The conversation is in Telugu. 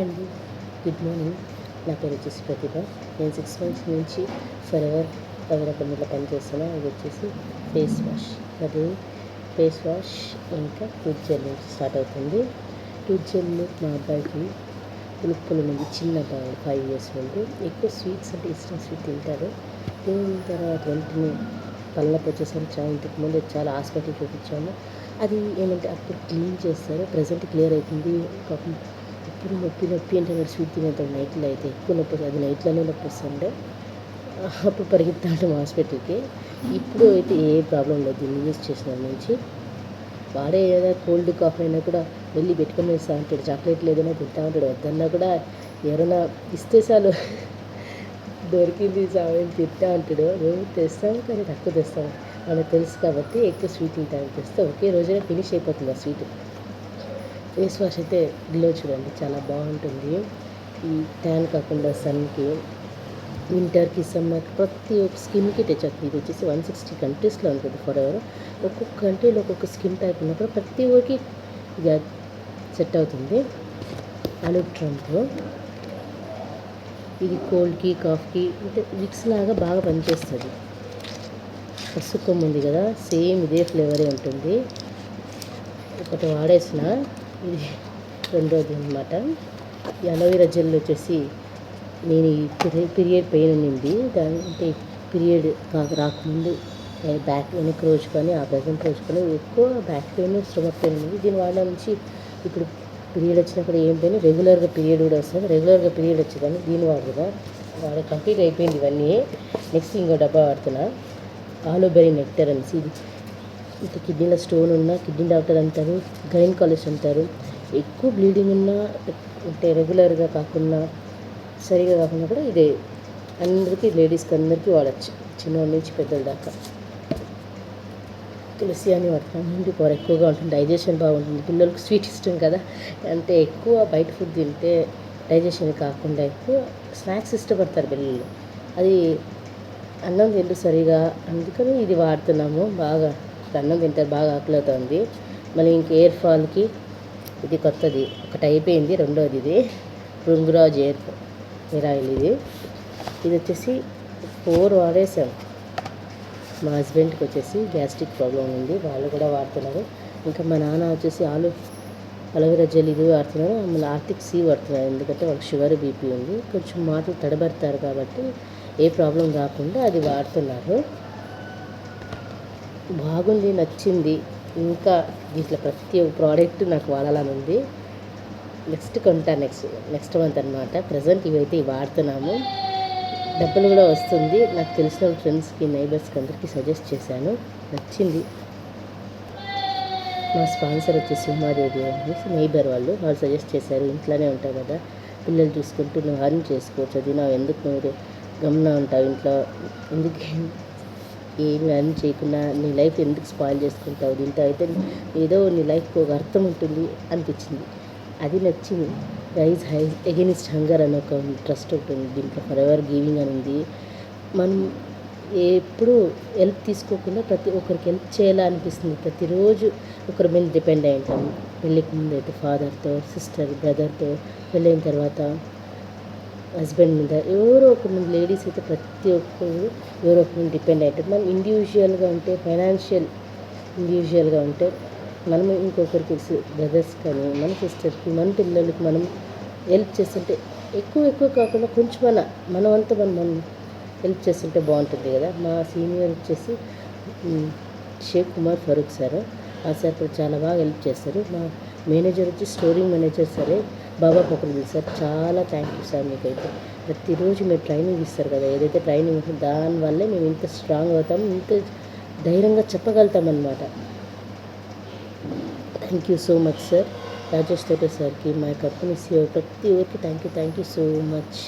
అండి, గుడ్ మార్నింగ్. నా పేరు వచ్చేసి ప్రతిభ. నేను 6 మంత్స్ నుంచి ఫరెవర్ కంపెనీలో పనిచేస్తున్నా. ఇది వచ్చేసి ఫేస్ వాష్. అది ఫేస్ వాష్ ఇంకా టూత్ జెల్ నుంచి స్టార్ట్ అవుతుంది. టూత్ జెల్ మా అబ్బాయికి పులుపుల నుండి చిన్న అబ్బాయి 5 years నుండి ఎక్కువ స్వీట్స్ అంటే ఇష్టం. స్వీట్ తింటాడు. తిన్న తర్వాత వెంటనే పళ్ళకి వచ్చేసరికి ఇంతకు ముందు చాలా హాస్పిటల్ చూపించాము. అది ఏమంటే అప్పుడు క్లీన్ చేస్తారు, ప్రజెంట్ క్లియర్ అవుతుంది. పాపం ఇప్పుడు నొప్పి అంటే స్వీట్ తినేద్దాం. నైట్లో అయితే ఎక్కువ నొప్పి వస్తుంది. అది నైట్లోనే నొప్పి వస్తుండే. అప్పుడు పరిగెత్తాము హాస్పిటల్కి. ఇప్పుడు అయితే ఏ ప్రాబ్లం లేదు. దీన్ని యూజ్ చేసిన నుంచి వాడే ఏదైనా కోల్డ్ కాఫ్ అయినా కూడా వెళ్ళి పెట్టుకొని వేస్తా అంటాడు. చాక్లెట్లు ఏదైనా తింటా ఉంటాడు. వద్దన్నా కూడా ఎవరైనా ఇస్తే చాలు దొరికింది సాయం తింటా అంటాడు. మేము తెస్తాము, కానీ తక్కువ తెస్తాము. మనకు తెలుసు కాబట్టి ఎక్కువ స్వీట్ తింటాను. తెస్తే ఒకే రోజునే ఫినిష్ అయిపోతుంది ఆ స్వీట్. ఫేస్ వాష్ అయితే గ్లో చూడండి, చాలా బాగుంటుంది. ఈ ట్యాన్ కాకుండా సన్కి, వింటర్కి, సమ్మర్కి ప్రతి ఒక్క స్కిన్కి టచ్ అవుతుంది. ఇది వచ్చేసి 160 కంట్రీస్లో ఉంటుంది ఫరెవర్. ఒక్కొక్క కంట్రీలో ఒక్కొక్క స్కిన్ టైప్ ఉన్నప్పుడు ప్రతి ఒక్కరికి ఇది సెట్ అవుతుంది. ఆలివ్ ట్రంప్ ఇది కోల్డ్కి, కాఫ్కి అంటే విక్స్ లాగా బాగా పనిచేస్తుంది. పసుకొమ్ము ఉంది కదా, సేమ్ ఇదే ఫ్లేవరే ఉంటుంది. ఒకటి వాడేసిన, ఇది రెండోది అనమాట. ఈ అలోవెరా జెల్ వచ్చేసి నేను ఈ పీరియడ్ పెయిన్ ఉన్నింది. దాంట్లో పీరియడ్ రాకముందు బ్యాక్ వెనక రోజు కానీ ఆ ప్రజెంట్ రోజు కానీ ఎక్కువ బ్యాక్ పెయిన్, స్టమక్ పెయిన్ ఉంది. దీని వాడడం నుంచి ఇప్పుడు పీరియడ్ వచ్చినప్పుడు ఏం పెయిన్, రెగ్యులర్గా పీరియడ్ కూడా వస్తుంది. రెగ్యులర్గా పీరియడ్ వచ్చేదాన్ని దీన్ని వాడుదా కంప్లీట్ అయిపోయింది ఇవన్నీ. నెక్స్ట్ ఇంకో డబ్బా వాడుతున్నా, ఆలోబెరీ నెక్టర్ అనేసి. ఇది ఇంత కిడ్నీలో స్టోన్ ఉన్నా కిడ్నీ డాక్టర్ అంటారు, గైనకాలజిస్ట్ అంటారు. ఎక్కువ బ్లీడింగ్ ఉన్నా అంటే రెగ్యులర్గా కాకుండా సరిగా కాకుండా కూడా ఇదే అందరికీ, లేడీస్కి అందరికీ వాడచ్చు, చిన్నవాళ్ళ నుంచి పెద్దల దాకా. తులసి అని వాడతాను. ఇంటి కూర ఎక్కువగా ఉంటుంది, డైజెషన్ బాగుంటుంది. పిల్లలకు స్వీట్ ఇష్టం కదా, అంటే ఎక్కువ బయట ఫుడ్ తింటే డైజెషన్ కాకుండా ఎక్కువ స్నాక్స్ ఇష్టపడతారు పిల్లలు. అది అన్నం తింటూ సరిగా, అందుకని ఇది వాడుతున్నాము. బాగా అన్నం తింటారు, బాగా ఆకలి అవుతుంది. మళ్ళీ ఇంక ఎయిర్ ఫాల్కి ఇది కొత్తది ఒకటి అయిపోయింది, రెండోది ఇది భృంగరాజ్ ఎయిర్ ఆయిల్. ఇది వచ్చేసి 4 వాడేసాం. మా హస్బెండ్కి వచ్చేసి గ్యాస్ట్రిక్ ప్రాబ్లం ఉంది, వాళ్ళు కూడా వాడుతున్నారు. ఇంకా మా నాన్న వచ్చేసి అలోవెరా జెల్ ఇది వాడుతున్నారు. మళ్ళీ ఆర్టిక్ సీ వాడుతున్నారు, ఎందుకంటే వాళ్ళకి షుగర్, బీపీ ఉంది. కొంచెం మాటలు తడబడతారు కాబట్టి ఏ ప్రాబ్లం రాకుండా అది వాడుతున్నారు. బాగుంది, నచ్చింది. ఇంకా దీంట్లో ప్రతి ఒక్క ప్రోడక్ట్ నాకు వాడాలని ఉంది. నెక్స్ట్ కొంటా, నెక్స్ట్ మంత్ అనమాట. ప్రజెంట్ ఇవైతే వాడుతున్నాము. డబ్బులు కూడా వస్తుంది. నాకు తెలిసిన ఫ్రెండ్స్కి, నైబర్స్కి అందరికీ సజెస్ట్ చేశాను, నచ్చింది. మా స్పాన్సర్ వచ్చేసి ఉమాదేవి అనేసి నైబర్ వాళ్ళు సజెస్ట్ చేశారు. ఇంట్లోనే ఉంటావు కదా, పిల్లలు చూసుకుంటూ నువ్వు అర్న్ చేసుకోవచ్చు, అది నువ్వు ఎందుకు నువ్వు గమనం ఉంటావు ఇంట్లో, ఎందుకు ఏమి అర్న్ చేయకుండా నీ లైఫ్ ఎందుకు స్పాయిల్ చేసుకుంటావు, దీంతో అయితే ఏదో నీ లైఫ్కి ఒక అర్థం ఉంటుంది అనిపించింది. అది నచ్చింది. రైజ్ ఎగెనిస్ట్ హంగర్ అని ఒక ట్రస్ట్ ఉంటుంది. దీంట్లో ఫరెవర్ గివింగ్ అని ఉంది. మనం ఎప్పుడు హెల్ప్ తీసుకోకుండా ప్రతి ఒక్కరికి హెల్ప్ చేయాలనిపిస్తుంది. ప్రతిరోజు ఒకరి మీద డిపెండ్ అయి ఉంటాము. పెళ్ళికి ముందు అయితే ఫాదర్తో, సిస్టర్, బ్రదర్తో, పెళ్ళైన తర్వాత హస్బెండ్ మీద, ఎవరో ఒక మంది లేడీస్ అయితే ప్రతి ఒక్కరు ఎవరో ఒక మంది డిపెండ్ అవుతారు. మనం ఇండివిజువల్గా ఉంటే, ఫైనాన్షియల్ ఇండివిజువల్గా ఉంటే, మనం ఇంకొకరికి బ్రదర్స్ కానీ, మన సిస్టర్కి, మన పిల్లలకి మనం హెల్ప్ చేస్తుంటే ఎక్కువ కాకుండా కొంచెం మనమంతా మనం హెల్ప్ చేస్తుంటే బాగుంటుంది కదా. మా సీనియర్ వచ్చేసి షేక్ కుమార్ ఫరూక్ సార్. ఆ సార్ కూడా చాలా బాగా హెల్ప్ చేస్తారు. మా మేనేజర్ వచ్చి స్టోరింగ్ మేనేజర్ సరే బాబా పొకరుది సార్. చాలా థ్యాంక్ యూ సార్. మీకైతే ప్రతిరోజు మీరు ట్రైనింగ్ ఇస్తారు కదా, ఏదైతే ట్రైనింగ్ ఉంటుందో దానివల్లే మేము ఇంత స్ట్రాంగ్ అవుతాం, ఇంత ధైర్యంగా చెప్పగలుగుతాం అన్నమాట. Thank you so much sir. Rajesh తోట సార్కి, మా కంపెనీ CEO ప్రతి ఒక్కరికి థ్యాంక్ యూ సో మచ్.